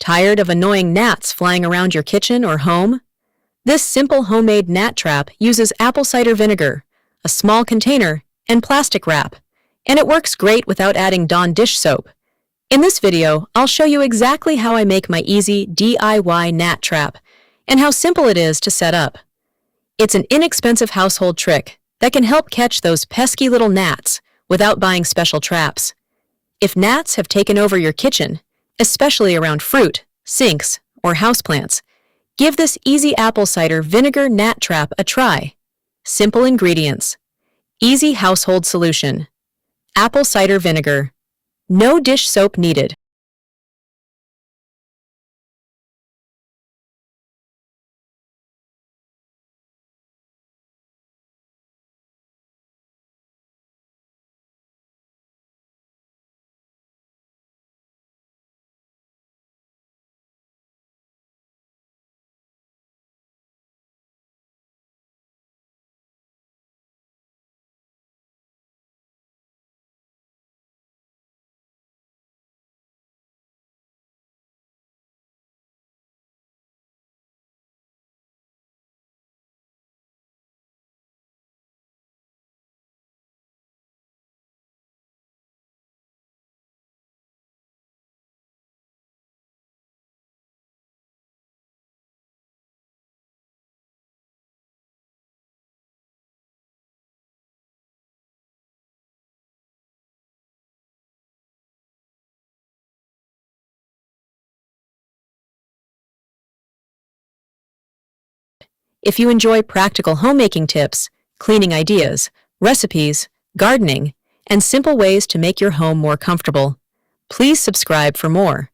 Tired of annoying gnats flying around your kitchen or home? This simple homemade gnat trap uses apple cider vinegar, a small container, and plastic wrap, and it works great without adding Dawn dish soap. In this video, I'll show you exactly how I make my easy DIY gnat trap and how simple it is to set up. It's an inexpensive household trick that can help catch those pesky little gnats without buying special traps. If gnats have taken over your kitchen, especially around fruit, sinks, or houseplants, give this easy apple cider vinegar gnat trap a try. Simple ingredients. Easy household solution. Apple cider vinegar. No dish soap needed. If you enjoy practical homemaking tips, cleaning ideas, recipes, gardening, and simple ways to make your home more comfortable, please subscribe for more.